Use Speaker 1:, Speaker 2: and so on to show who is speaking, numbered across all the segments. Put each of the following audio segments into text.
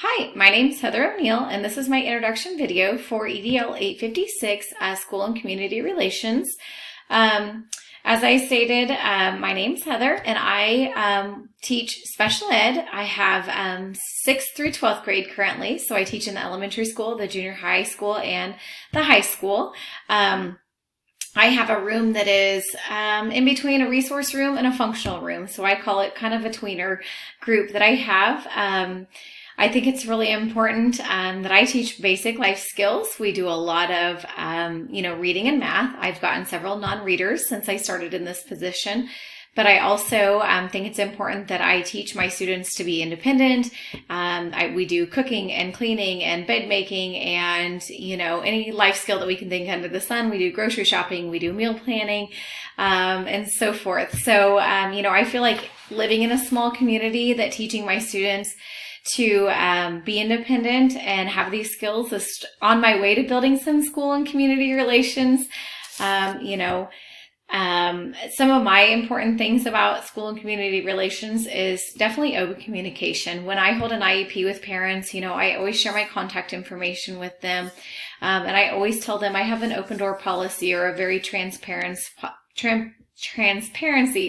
Speaker 1: Hi, my name is Heather O'Neill, and this is my introduction video for EDL 856, School and Community Relations. As I stated, my name's Heather, and I teach special ed. I have 6th through 12th grade currently, so I teach in the elementary school, the junior high school, and the high school. I have a room that is in between a resource room and a functional room, so I call it kind of a tweener group that I have. I think it's really important that I teach basic life skills. We do a lot of, reading and math. I've gotten several non-readers since I started in this position, but I also think it's important that I teach my students to be independent. We do cooking and cleaning and bed making and, any life skill that we can think under the sun. We do grocery shopping, we do meal planning, and so forth. So, I feel like living in a small community that teaching my students to be independent and have these skills is on my way to building some school and community relations. Some of my important things about school and community relations is definitely open communication. When I hold an IEP with parents, I always share my contact information with them. And I always tell them I have an open door policy or a very transparency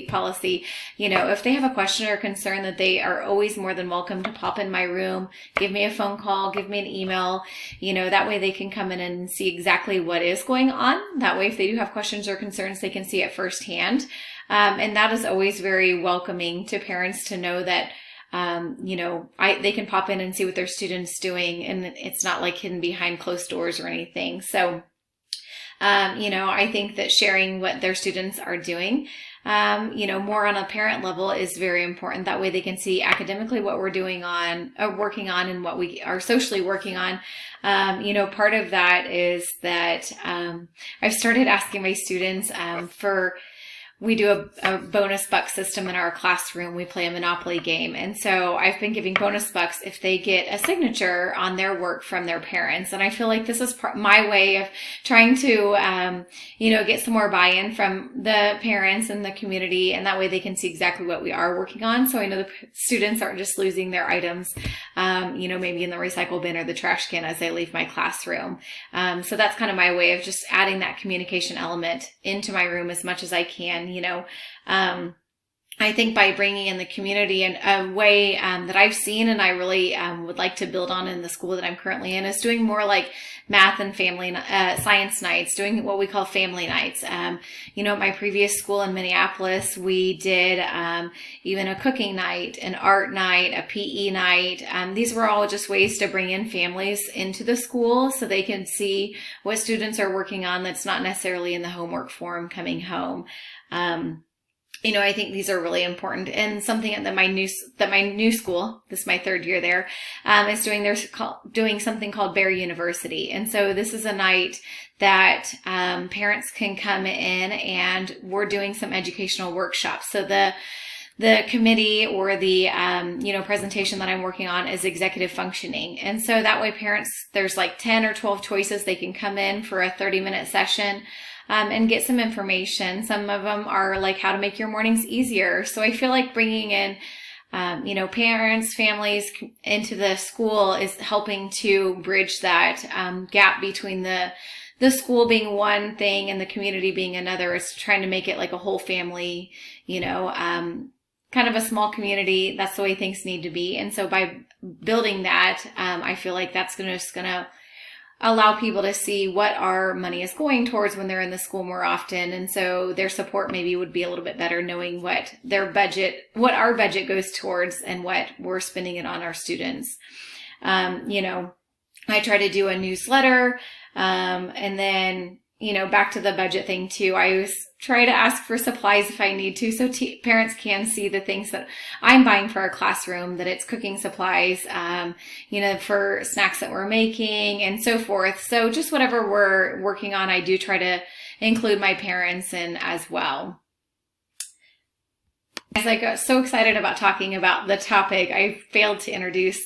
Speaker 1: policy. If they have a question or concern, that they are always more than welcome to pop in my room, give me a phone call, give me an email, that way they can come in and see exactly what is going on. That way, if they do have questions or concerns, they can see it firsthand. And that is always very welcoming to parents to know that they can pop in and see what their student's doing, and it's not like hidden behind closed doors or anything. So I think that sharing what their students are doing, more on a parent level is very important. That way they can see academically what we're working on and what we are socially working on. Part of that is that I've started asking my students we do a bonus buck system in our classroom. We play a Monopoly game. And so I've been giving bonus bucks if they get a signature on their work from their parents. And I feel like this is my way of trying to, get some more buy-in from the parents and the community. And that way they can see exactly what we are working on. So I know the students aren't just losing their items, maybe in the recycle bin or the trash can as they leave my classroom. So that's kind of my way of just adding that communication element into my room as much as I can. I think by bringing in the community in a way that I've seen and I really would like to build on in the school that I'm currently in is doing more like math and family science nights, doing what we call family nights. At my previous school in Minneapolis, we did even a cooking night, an art night, a PE night. These were all just ways to bring in families into the school so they can see what students are working on that's not necessarily in the homework form coming home. I think these are really important, and something that my new school, this is my third year there, is doing something called Bear University. And so this is a night that parents can come in, and we're doing some educational workshops. So the committee or the, presentation that I'm working on is executive functioning. And so that way parents, there's like 10 or 12 choices. They can come in for a 30-minute session and get some information. Some of them are like how to make your mornings easier. So I feel like bringing in, parents, families into the school is helping to bridge that gap between the school being one thing and the community being another. It's trying to make it like a whole family, kind of a small community. That's the way things need to be. And so by building that, I feel like that's just gonna allow people to see what our money is going towards when they're in the school more often. And so their support maybe would be a little bit better knowing what our budget goes towards and what we're spending it on our students. I try to do a newsletter, and then, back to the budget thing too. I always try to ask for supplies if I need to, so parents can see the things that I'm buying for our classroom, that it's cooking supplies, for snacks that we're making and so forth. So just whatever we're working on, I do try to include my parents in as well. As I got so excited about talking about the topic, I failed to introduce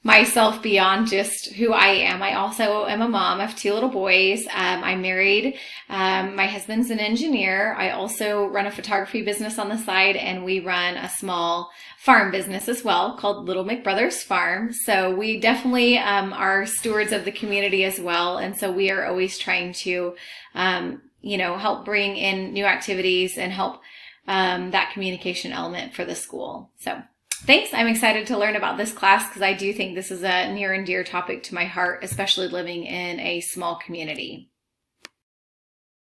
Speaker 1: myself beyond just who I am. I also am a mom of 2 little boys. I'm married. My husband's an engineer. I also run a photography business on the side, and we run a small farm business as well called Little McBrothers Farm. So we definitely are stewards of the community as well. And so we are always trying to, help bring in new activities and help that communication element for the school. So thanks. I'm excited to learn about this class because I do think this is a near and dear topic to my heart, especially living in a small community.